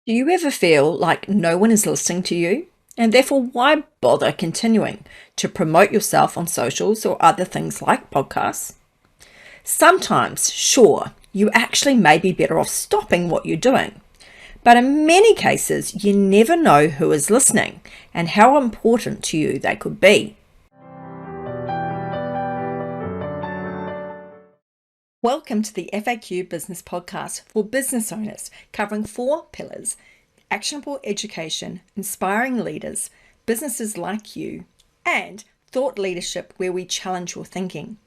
Do you ever feel like no one is listening to you? And therefore, why bother continuing to promote yourself on socials or other things like podcasts? Sometimes, sure, you actually may be better off stopping what you're doing. But in many cases, you never know who is listening and how important to you they could be. Welcome to the FAQ Business Podcast for business owners, covering 4 pillars: actionable education, inspiring leaders, businesses like you, and thought leadership, where we challenge your thinking.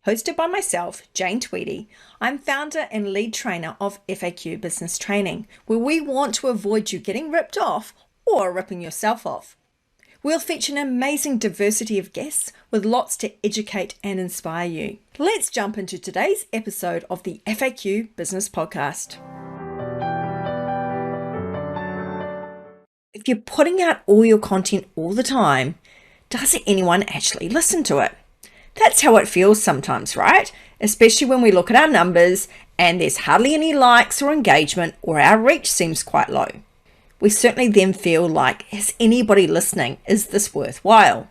Hosted by myself, Jane Tweedy, I'm founder and lead trainer of FAQ Business Training, where we want to avoid you getting ripped off or ripping yourself off. We'll feature an amazing diversity of guests with lots to educate and inspire you. Let's jump into today's episode of the FAQ Business Podcast. If you're putting out all your content all the time, does anyone actually listen to it? That's how it feels sometimes, right? Especially when we look at our numbers and there's hardly any likes or engagement, or our reach seems quite low. We certainly then feel like, is anybody listening? Is this worthwhile?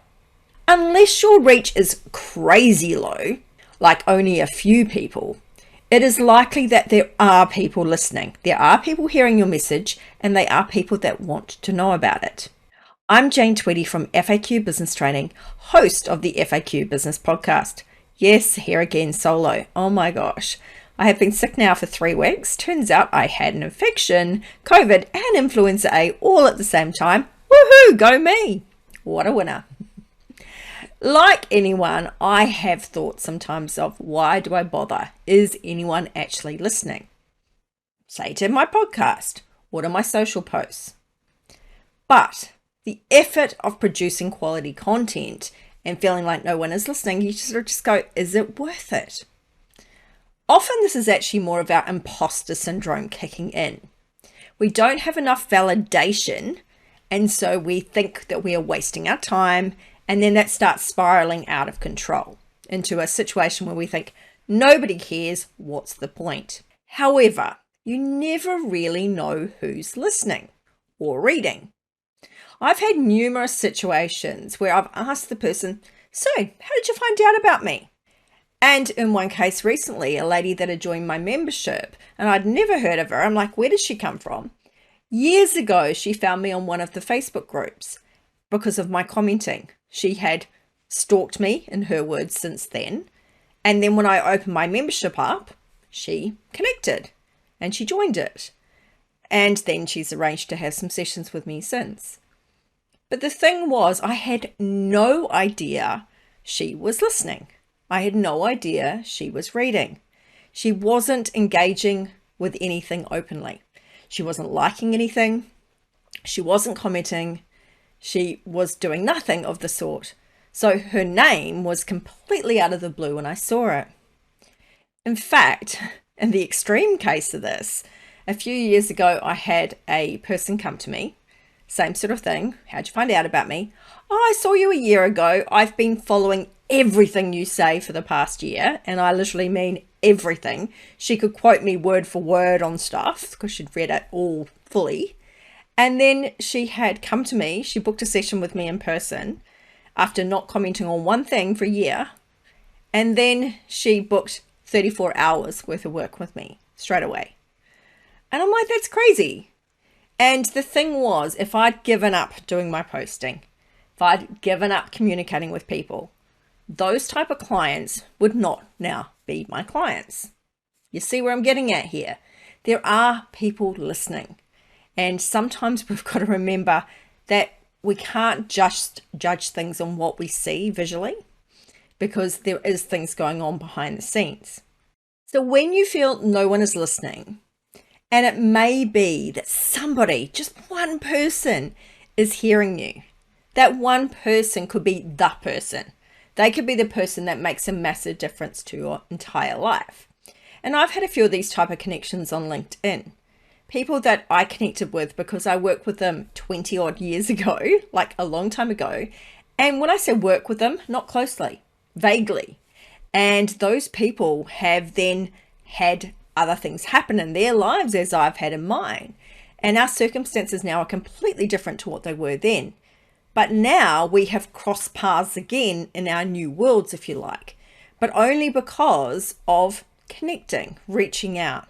Unless your reach is crazy low, like only a few people, it is likely that there are people listening. There are people hearing your message, and they are people that want to know about it. I'm Jane Tweedy from FAQ Business Training, host of the FAQ Business Podcast. Yes, here again, solo. Oh my gosh. I have been sick now for 3 weeks. Turns out I had an infection, COVID, and influenza A all at the same time. Woohoo, go me. What a winner. Like anyone, I have thought sometimes of, why do I bother? Is anyone actually listening? Say to my podcast or to my social posts. But the effort of producing quality content and feeling like no one is listening, you sort of just go, is it worth it? Often this is actually more of our imposter syndrome kicking in. We don't have enough validation, and so we think that we are wasting our time, and then that starts spiraling out of control into a situation where we think, nobody cares, what's the point? However, you never really know who's listening or reading. I've had numerous situations where I've asked the person, so how did you find out about me? And in one case recently, a lady that had joined my membership, and I'd never heard of her. I'm like, where did she come from? Years ago, she found me on one of the Facebook groups because of my commenting. She had stalked me, in her words, since then. And then when I opened my membership up, she connected and she joined it. And then she's arranged to have some sessions with me since. But the thing was, I had no idea she was listening. I had no idea she was reading. She wasn't engaging with anything openly. She wasn't liking anything. She wasn't commenting. She was doing nothing of the sort. So her name was completely out of the blue when I saw it. In fact, in the extreme case of this, a few years ago, I had a person come to me. Same sort of thing. How'd you find out about me? Oh, I saw you a year ago. I've been following everything you say for the past year, and I literally mean everything. She could quote me word for word on stuff because she'd read it all fully. And then she had come to me. She booked a session with me in person after not commenting on one thing for a year. And then she booked 34 hours worth of work with me straight away. And I'm like, that's crazy. And the thing was, if I'd given up doing my posting, if I'd given up communicating with people, those type of clients would not now be my clients. You see where I'm getting at here? There are people listening. And sometimes we've got to remember that we can't just judge things on what we see visually, because there is things going on behind the scenes. So when you feel no one is listening, and it may be that somebody, just one person, is hearing you. That one person could be the person. They could be the person that makes a massive difference to your entire life. And I've had a few of these type of connections on LinkedIn. People that I connected with because I worked with them 20 odd years ago, like a long time ago. And when I say work with them, not closely, vaguely. And those people have then had other things happen in their lives as I've had in mine. And our circumstances now are completely different to what they were then. But now we have crossed paths again in our new worlds, if you like, but only because of connecting, reaching out.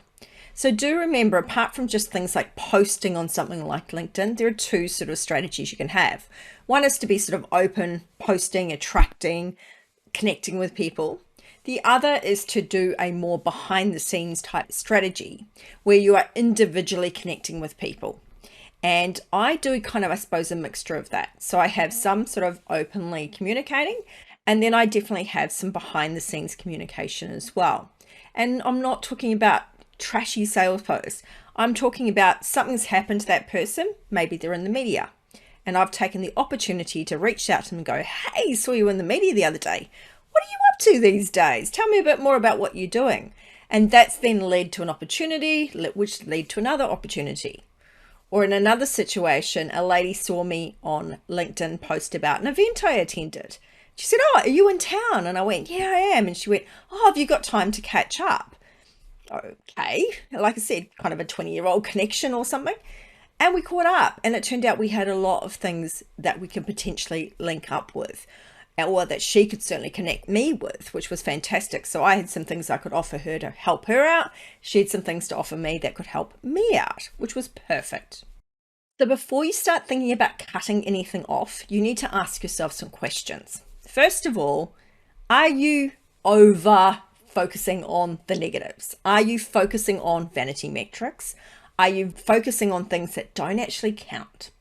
So do remember, apart from just things like posting on something like LinkedIn, there are two sort of strategies you can have. One is to be sort of open, posting, attracting, connecting with people. The other is to do a more behind the scenes type strategy where you are individually connecting with people. And I do kind of, I suppose, a mixture of that. So I have some sort of openly communicating, and then I definitely have some behind the scenes communication as well. And I'm not talking about trashy sales posts. I'm talking about something's happened to that person. Maybe they're in the media. And I've taken the opportunity to reach out to them and go, hey, saw you in the media the other day. What are you up to these days? Tell me a bit more about what you're doing. And that's then led to an opportunity, which led to another opportunity. Or in another situation, a lady saw me on LinkedIn post about an event I attended. She said, oh, are you in town? And I went, yeah, I am. And she went, oh, have you got time to catch up? Okay. Like I said, kind of a 20-year-old connection or something. And we caught up, and it turned out we had a lot of things that we could potentially link up with, or that she could certainly connect me with, which was fantastic. So I had some things I could offer her to help her out. She had some things to offer me that could help me out, which was perfect. So before you start thinking about cutting anything off, you need to ask yourself some questions. First of all, are you over focusing on the negatives? Are you focusing on vanity metrics? Are you focusing on things that don't actually count?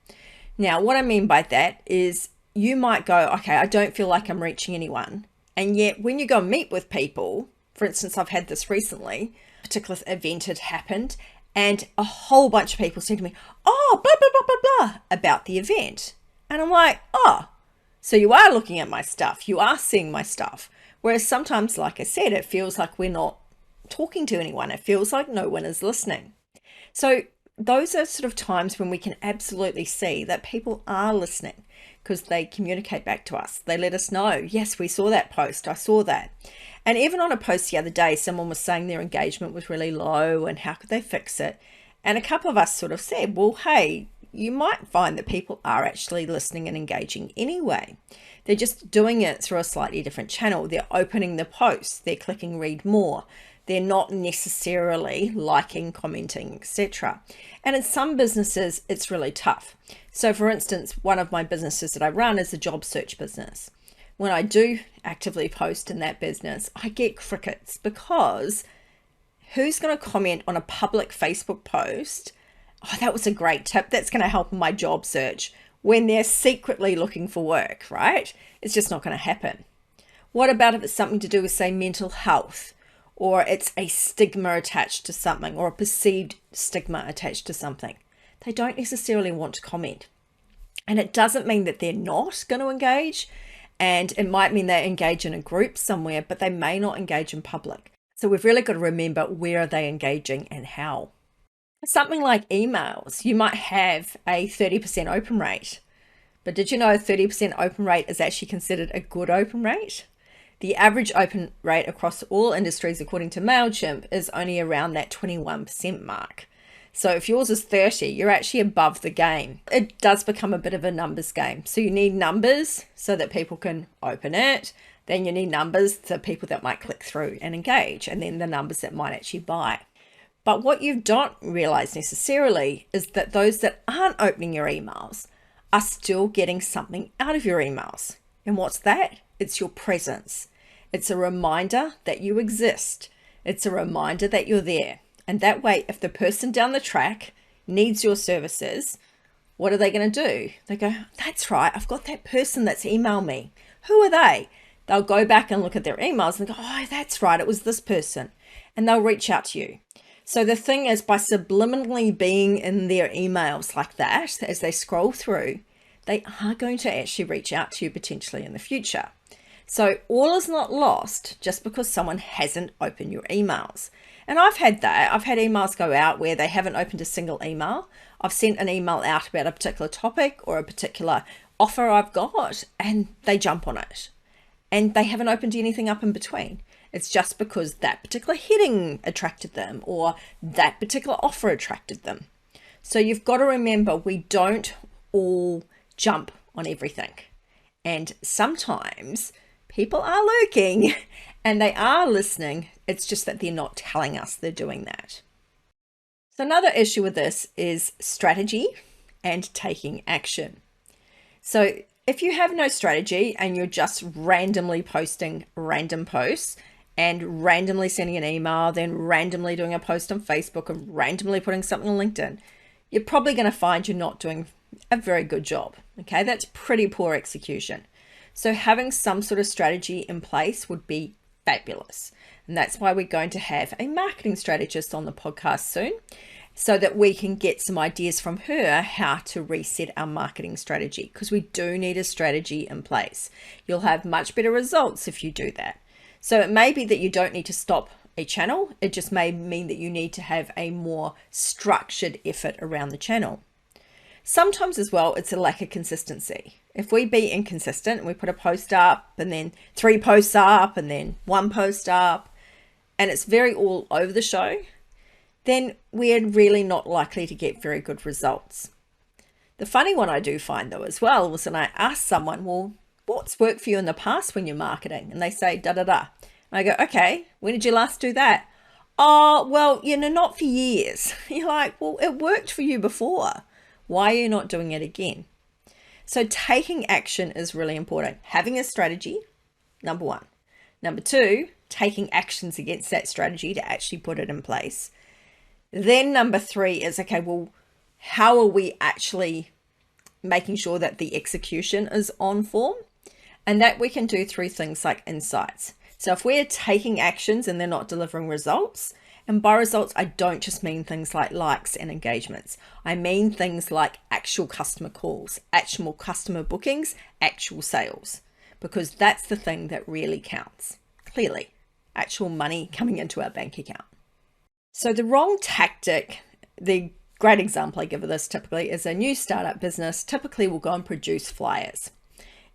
Now, what I mean by that is you might go, okay, I don't feel like I'm reaching anyone. And yet when you go and meet with people, for instance, I've had this recently, a particular event had happened and a whole bunch of people said to me, oh, blah, blah, blah, blah, blah, about the event. And I'm like, oh, so you are looking at my stuff. You are seeing my stuff. Whereas sometimes, like I said, it feels like we're not talking to anyone. It feels like no one is listening. So those are sort of times when we can absolutely see that people are listening because they communicate back to us. They let us know, yes, we saw that post. I saw that. And even on a post the other day, someone was saying their engagement was really low and how could they fix it? And a couple of us sort of said, well, hey, you might find that people are actually listening and engaging anyway. They're just doing it through a slightly different channel. They're opening the post, they're clicking read more. They're not necessarily liking, commenting, etc. And in some businesses, it's really tough. So for instance, one of my businesses that I run is a job search business. When I do actively post in that business, I get crickets because who's going to comment on a public Facebook post? Oh, that was a great tip. That's going to help in my job search when they're secretly looking for work, right? It's just not going to happen. What about if it's something to do with, say, mental health? Or it's a stigma attached to something, or a perceived stigma attached to something. They don't necessarily want to comment. And it doesn't mean that they're not going to engage. And it might mean they engage in a group somewhere, but they may not engage in public. So we've really got to remember, where are they engaging and how? Something like emails, you might have a 30% open rate. But did you know a 30% open rate is actually considered a good open rate? The average open rate across all industries, according to MailChimp, is only around that 21% mark. So if yours is 30, you're actually above the game. It does become a bit of a numbers game. So you need numbers so that people can open it. Then you need numbers for people that might click through and engage, and then the numbers that might actually buy. But what you don't realize necessarily is that those that aren't opening your emails are still getting something out of your emails. And what's that? It's your presence. It's a reminder that you exist. It's a reminder that you're there. And that way, if the person down the track needs your services, what are they going to do? They go, that's right, I've got that person that's emailed me. Who are they? They'll go back and look at their emails and go, oh, that's right, it was this person. And they'll reach out to you. So the thing is, by subliminally being in their emails like that, as they scroll through, they are going to actually reach out to you potentially in the future. So all is not lost just because someone hasn't opened your emails. And I've had that. I've had emails go out where they haven't opened a single email. I've sent an email out about a particular topic or a particular offer I've got, and they jump on it. And they haven't opened anything up in between. It's just because that particular heading attracted them or that particular offer attracted them. So you've got to remember, we don't all jump on everything. And sometimes people are lurking and they are listening. It's just that they're not telling us they're doing that. So another issue with this is strategy and taking action. So if you have no strategy and you're just randomly posting random posts and randomly sending an email, then randomly doing a post on Facebook and randomly putting something on LinkedIn, you're probably going to find you're not doing a very good job. Okay, that's pretty poor execution. So having some sort of strategy in place would be fabulous. And that's why we're going to have a marketing strategist on the podcast soon, so that we can get some ideas from her how to reset our marketing strategy, because we do need a strategy in place. You'll have much better results if you do that. So it may be that you don't need to stop a channel. It just may mean that you need to have a more structured effort around the channel. Sometimes as well, it's a lack of consistency. If we be inconsistent and we put a post up and then 3 posts up and then 1 post up, and it's very all over the show, then we're really not likely to get very good results. The funny one I do find though as well was when I ask someone, well, what's worked for you in the past when you're marketing? And they say, da, da, da. And I go, okay, when did you last do that? Oh, well, not for years. You're like, well, it worked for you before. Why are you not doing it again? So taking action is really important. Having a strategy, number 1. Number 2, taking actions against that strategy to actually put it in place. Then number 3 is, okay, well, how are we actually making sure that the execution is on form? And that we can do through things like insights. So if we're taking actions and they're not delivering results, and by results, I don't just mean things like likes and engagements. I mean things like actual customer calls, actual customer bookings, actual sales, because that's the thing that really counts. Clearly, actual money coming into our bank account. So the wrong tactic, the great example I give of this typically is a new startup business typically will go and produce flyers.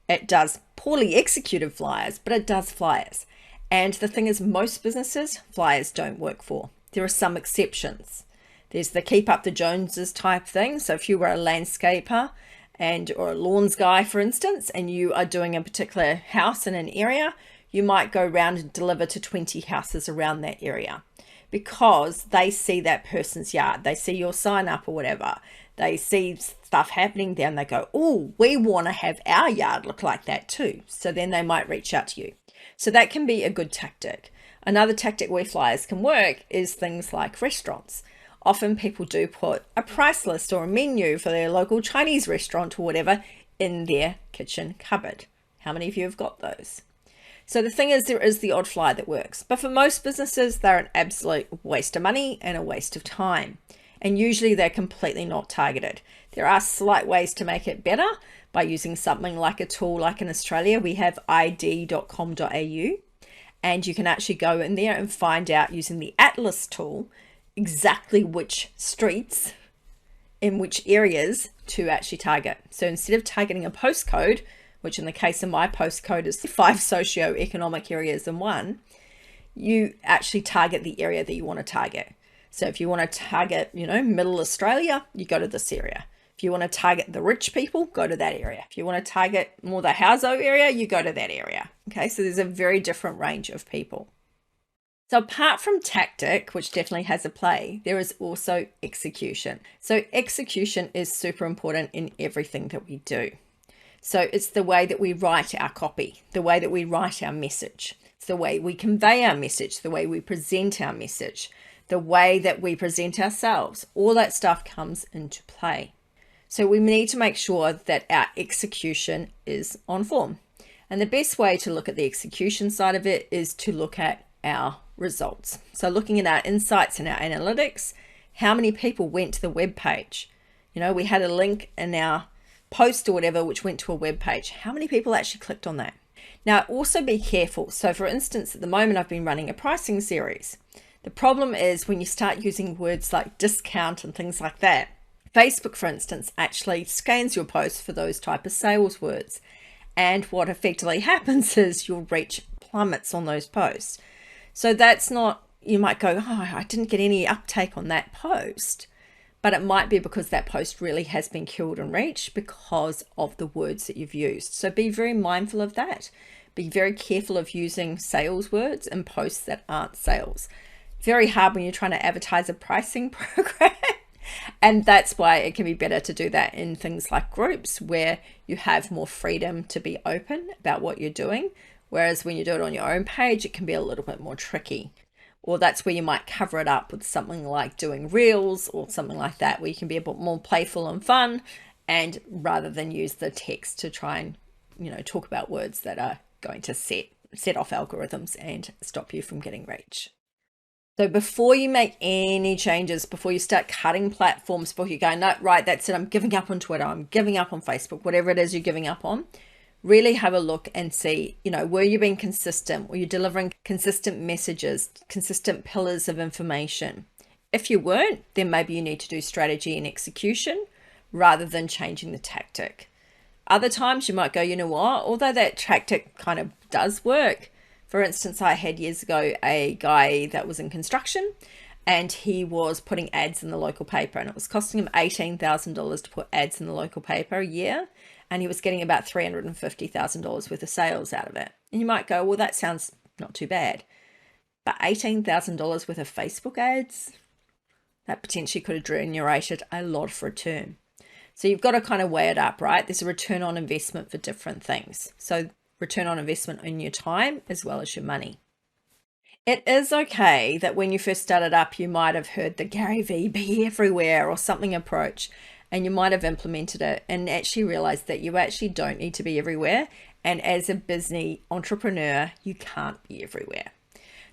It does poorly executed flyers, but it does flyers. And the thing is, most businesses, flyers don't work for. There are some exceptions. There's the keep up the Joneses type thing. So if you were a landscaper or a lawns guy, for instance, and you are doing a particular house in an area, you might go around and deliver to 20 houses around that area, because they see that person's yard. They see your sign up or whatever. They see stuff happening there and they go, oh, we want to have our yard look like that too. So then they might reach out to you. So that can be a good tactic. Another tactic where flyers can work is things like restaurants. Often people do put a price list or a menu for their local Chinese restaurant or whatever in their kitchen cupboard. How many of you have got those? So the thing is, there is the odd flyer that works, but for most businesses, they're an absolute waste of money and a waste of time. And usually they're completely not targeted. There are slight ways to make it better by using something like a tool. Like in Australia, we have id.com.au, and you can actually go in there and find out using the Atlas tool exactly which streets in which areas to actually target. So instead of targeting a postcode, which in the case of my postcode is 5 socio-economic areas in one, you actually target the area that you want to target. So if you want to target, middle Australia, you go to this area. If you want to target the rich people, go to that area. If you want to target more the household area, you go to that area. Okay, so there's a very different range of people. So apart from tactic, which definitely has a play, there is also execution. So execution is super important in everything that we do. So it's the way that we write our copy, the way that we write our message. It's the way we convey our message, the way we present our message, the way that we present ourselves. All that stuff comes into play. So we need to make sure that our execution is on form. And the best way to look at the execution side of it is to look at our results. So looking at our insights and our analytics, how many people went to the web page? We had a link in our post or whatever which went to a web page. How many people actually clicked on that? Now also be careful. So for instance, at the moment I've been running a pricing series. The problem is when you start using words like discount and things like that, Facebook, for instance, actually scans your posts for those type of sales words. And what effectively happens is your reach plummets on those posts. So that's not, you might go, oh, I didn't get any uptake on that post. but it might be because that post really has been killed in reach because of the words that you've used. So be very mindful of that. Be very careful of using sales words in posts that aren't sales. Very hard when you're trying to advertise a pricing program. And that's why it can be better to do that in things like groups where you have more freedom to be open about what you're doing. Whereas when you do it on your own page, it can be a little bit more tricky. Or that's where you might cover it up with something like doing reels or something like that, where you can be a bit more playful and fun, and rather than use the text to try and, talk about words that are going to set off algorithms and stop you from getting reach. So before you make any changes, before you start cutting platforms, before you go, no, right, that's it, I'm giving up on Twitter, I'm giving up on Facebook, whatever it is you're giving up on, really have a look and see, were you being consistent? Were you delivering consistent messages, consistent pillars of information? If you weren't, then maybe you need to do strategy and execution rather than changing the tactic. Other times you might go, you know what, although that tactic kind of does work. For instance, I had years ago a guy that was in construction and he was putting ads in the local paper, and it was costing him $18,000 to put ads in the local paper a year. And he was getting about $350,000 worth of sales out of it. And you might go, well, that sounds not too bad. But $18,000 worth of Facebook ads, that potentially could have generated a lot of return. So you've got to kind of weigh it up, right? There's a return on investment for different things. So return on investment in your time as well as your money. It is okay that when you first started up, you might have heard the Gary V be everywhere or something approach, and you might have implemented it and actually realized that you actually don't need to be everywhere. And as a business entrepreneur, you can't be everywhere.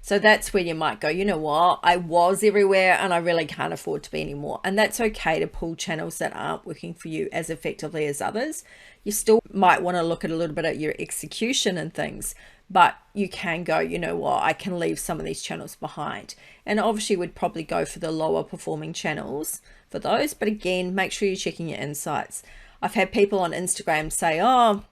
So that's where you might go, you know what, I was everywhere and I really can't afford to be anymore. And that's okay to pull channels that aren't working for you as effectively as others. You still might want to look at a little bit at your execution and things, but you can go, you know what, I can leave some of these channels behind. And obviously would probably go for the lower performing channels for those. But again, make sure you're checking your insights. I've had people on Instagram say, oh,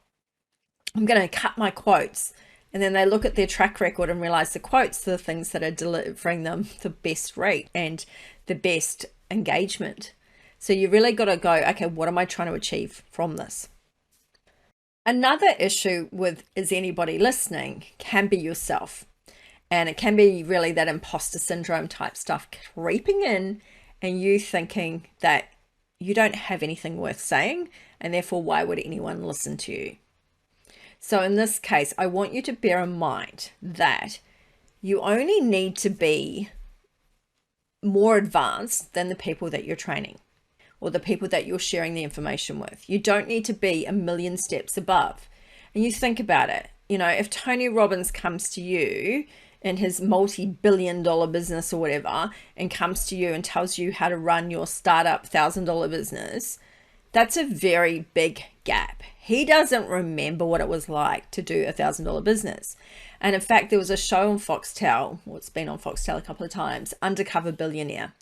I'm going to cut my quotes. And then they look at their track record and realize the quotes are the things that are delivering them the best rate and the best engagement. So you really got to go, okay, what am I trying to achieve from this? Another issue with is anybody listening can be yourself. And it can be really that imposter syndrome type stuff creeping in and you thinking that you don't have anything worth saying and therefore why would anyone listen to you? So in this case, I want you to bear in mind that you only need to be more advanced than the people that you're training or the people that you're sharing the information with. You don't need to be a million steps above. And you think about it, if Tony Robbins comes to you in his multi-billion-dollar business or whatever and comes to you and tells you how to run your startup $1,000 business, that's a very big gap. He doesn't remember what it was like to do a $1,000 business. And in fact, there was a show on Foxtel, well, it's been on Foxtel a couple of times, Undercover Billionaire.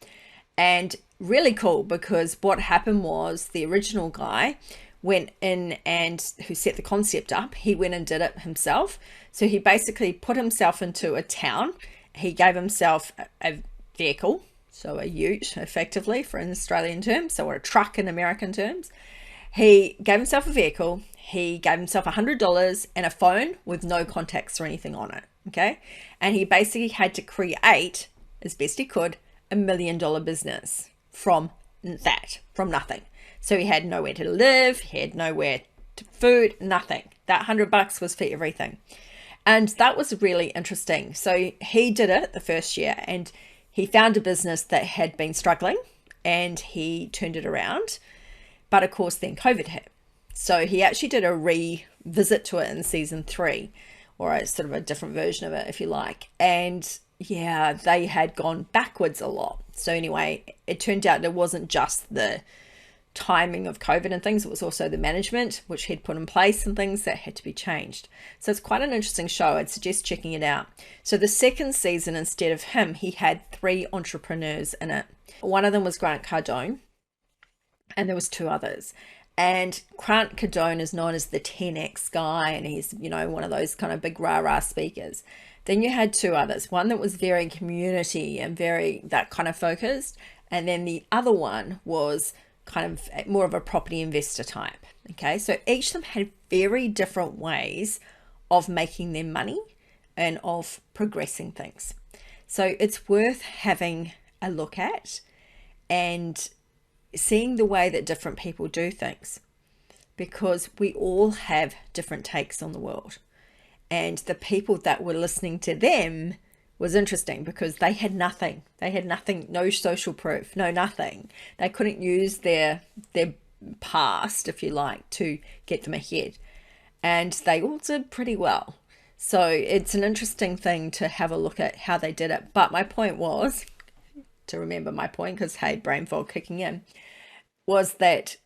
And really cool because what happened was the original guy went in and who set the concept up, he went and did it himself. So he basically put himself into a town. He gave himself a vehicle, so a ute effectively for an Australian term, so or a truck in American terms. He gave himself a vehicle, he gave himself $100 and a phone with no contacts or anything on it, okay? And he basically had to create, as best he could, $1 million business from nothing. So he had nowhere to live, he had nowhere to food, nothing. That $100 was for everything. And that was really interesting. So he did it the first year and he found a business that had been struggling and he turned it around. But of course, then COVID hit. So he actually did a revisit to it in season 3, or a sort of a different version of it, if you like. And yeah, they had gone backwards a lot. So anyway, it turned out it wasn't just the timing of COVID and things, it was also the management, which he'd put in place and things that had to be changed. So it's quite an interesting show. I'd suggest checking it out. So the second season, instead of him, he had 3 entrepreneurs in it. One of them was Grant Cardone, and there was 2 others. And Grant Cardone is known as the 10X guy, and he's, one of those kind of big rah-rah speakers. Then you had 2 others, one that was very community and very that kind of focused, And then the other one was kind of more of a property investor type. Okay, so each of them had very different ways of making their money and of progressing things. So it's worth having a look at and seeing the way that different people do things, because we all have different takes on the world. And the people that were listening to them was interesting because they had nothing. They had nothing, no social proof, no nothing. They couldn't use their past, if you like, to get them ahead. And they all did pretty well. So it's an interesting thing to have a look at how they did it. But my point was, to remember my point, because hey, brain fog kicking in, was that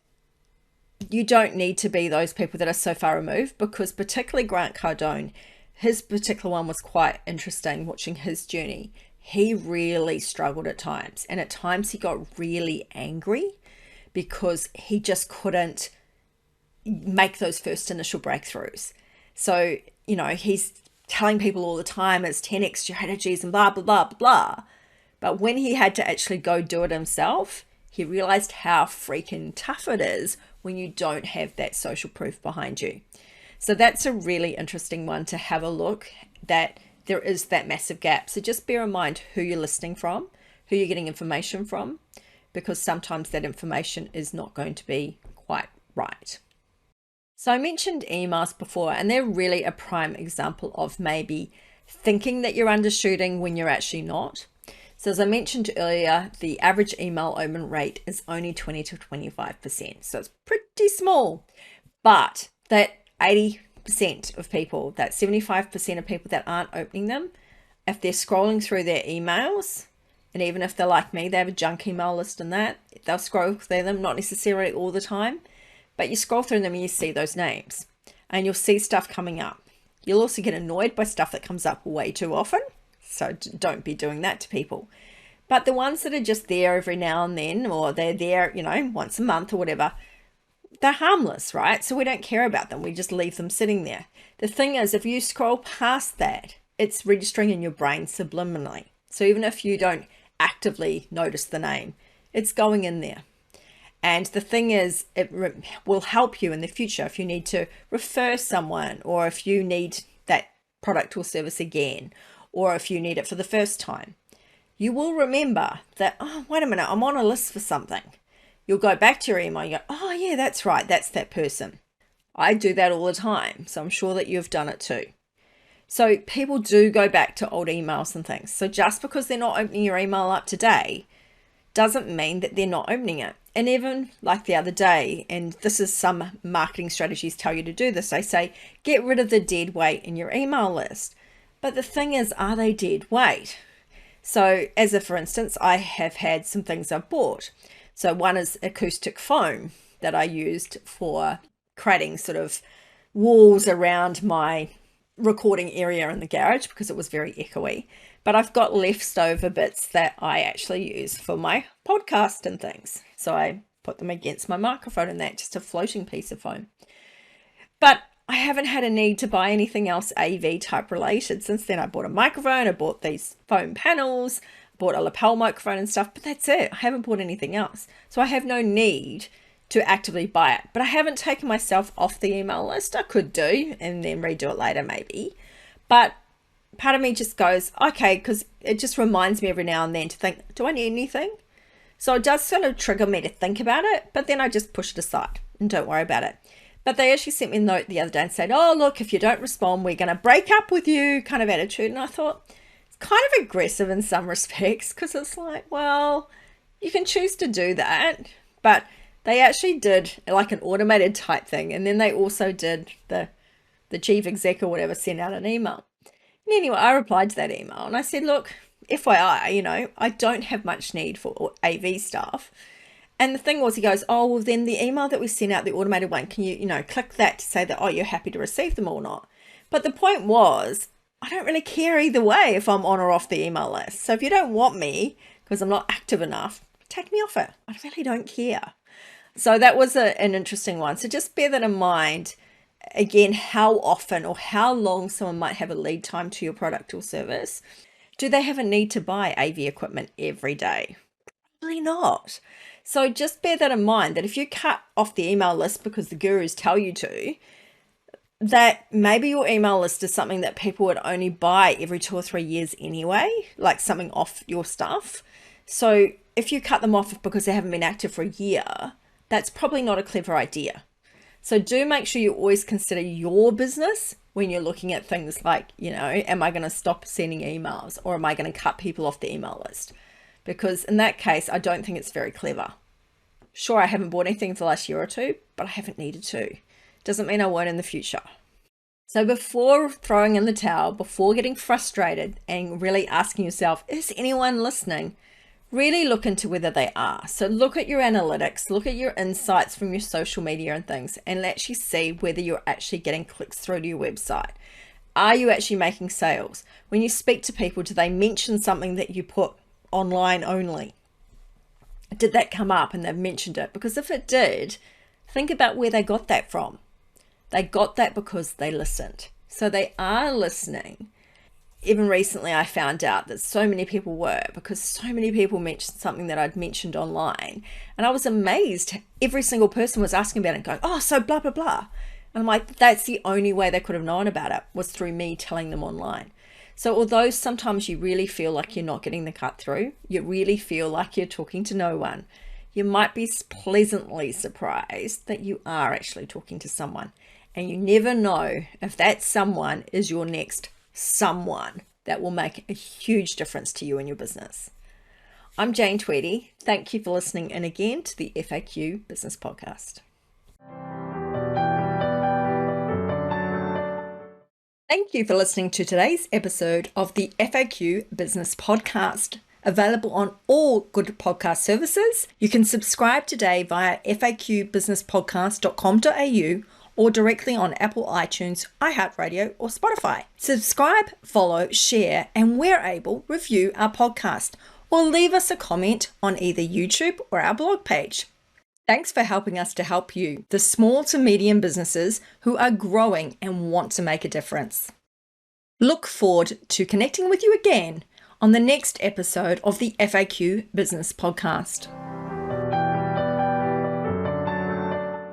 you don't need to be those people that are so far removed, because particularly Grant Cardone, his particular one was quite interesting watching his journey. He really struggled at times, and at times he got really angry because he just couldn't make those first initial breakthroughs. So, you know, he's telling people all the time it's 10x strategies and blah, blah, blah, blah, blah. But when he had to actually go do it himself, he realized how freaking tough it is when you don't have that social proof behind you. So that's a really interesting one to have a look, that there is that massive gap. So just bear in mind who you're listening from, who you're getting information from, because sometimes that information is not going to be quite right. So I mentioned emails before, and they're really a prime example of maybe thinking that you're undershooting when you're actually not. So as I mentioned earlier, the average email open rate is only 20 to 25%. So it's pretty small, but that 80% of people, that 75% of people that aren't opening them, if they're scrolling through their emails, and even if they're like me, they have a junk email list and that, they'll scroll through them, not necessarily all the time, but you scroll through them and you see those names and you'll see stuff coming up. You'll also get annoyed by stuff that comes up way too often. So don't be doing that to people. But the ones that are just there every now and then, or they're there, you know, once a month or whatever, they're harmless, right? So we don't care about them. We just leave them sitting there. The thing is, if you scroll past that, it's registering in your brain subliminally. So even if you don't actively notice the name, it's going in there. And the thing is, it will help you in the future if you need to refer someone, or if you need that product or service again, or if you need it for the first time. You will remember that, oh, wait a minute, I'm on a list for something. You'll go back to your email and you go, oh yeah, that's right, that's that person. I do that all the time, so I'm sure that you've done it too. So people do go back to old emails and things. So just because they're not opening your email up today doesn't mean that they're not opening it. And even like the other day, and this is some marketing strategies tell you to do this, they say, get rid of the dead weight in your email list. But the thing is, are they dead weight? So as a, for instance, I have had some things I've bought. So one is acoustic foam that I used for creating sort of walls around my recording area in the garage because it was very echoey. But I've got leftover bits that I actually use for my podcast and things. So I put them against my microphone and that, just a floating piece of foam. But I haven't had a need to buy anything else AV type related. Since then, I bought a microphone, I bought these foam panels, bought a lapel microphone and stuff, but that's it. I haven't bought anything else. So I have no need to actively buy it. But I haven't taken myself off the email list. I could do and then redo it later maybe. But part of me just goes, okay, because it just reminds me every now and then to think, do I need anything? So it does sort of trigger me to think about it, but then I just push it aside and don't worry about it. But they actually sent me a note the other day and said, oh, look, if you don't respond, we're going to break up with you kind of attitude. And I thought, it's kind of aggressive in some respects, because it's like, well, you can choose to do that. But they actually did like an automated type thing. And then they also did the chief exec or whatever send out an email. And anyway, I replied to that email and I said, look, FYI, you know, I don't have much need for AV stuff. And the thing was, he goes, oh, well, then the email that we sent out, the automated one, can you, click that to say that, oh, you're happy to receive them or not? But the point was, I don't really care either way if I'm on or off the email list. So if you don't want me because I'm not active enough, take me off it. I really don't care. So that was an interesting one. So just bear that in mind. Again, how often or how long someone might have a lead time to your product or service. Do they have a need to buy AV equipment every day? Probably not. So just bear that in mind, that if you cut off the email list because the gurus tell you to, that maybe your email list is something that people would only buy every 2 or 3 years anyway, like something off your stuff. So if you cut them off because they haven't been active for a year, that's probably not a clever idea. So do make sure you always consider your business when you're looking at things like, am I going to stop sending emails, or am I going to cut people off the email list? Because in that case, I don't think it's very clever. Sure, I haven't bought anything for the last year or two, but I haven't needed to. Doesn't mean I won't in the future. So before throwing in the towel, before getting frustrated and really asking yourself, is anyone listening? Really look into whether they are. So look at your analytics, look at your insights from your social media and things, and actually see whether you're actually getting clicks through to your website. Are you actually making sales? When you speak to people, do they mention something that you put online only? Did that come up and they've mentioned it? Because if it did, think about where they got that from. They got that because they listened. So they are listening. Even recently, I found out that so many people were, because so many people mentioned something that I'd mentioned online. And I was amazed. Every single person was asking about it and going, oh, so blah, blah, blah. And I'm like, that's the only way they could have known about it, was through me telling them online. So although sometimes you really feel like you're not getting the cut through, you really feel like you're talking to no one, you might be pleasantly surprised that you are actually talking to someone. And you never know if that someone is your next someone that will make a huge difference to you and your business. I'm Jane Tweedy. Thank you for listening in again to the FAQ Business Podcast. Thank you for listening to today's episode of the FAQ Business Podcast, available on all good podcast services. You can subscribe today via faqbusinesspodcast.com.au or directly on Apple iTunes, iHeartRadio, or Spotify. Subscribe, follow, share, and where able, review our podcast, or leave us a comment on either YouTube or our blog page. Thanks for helping us to help you, the small to medium businesses who are growing and want to make a difference. Look forward to connecting with you again on the next episode of the FAQ Business Podcast.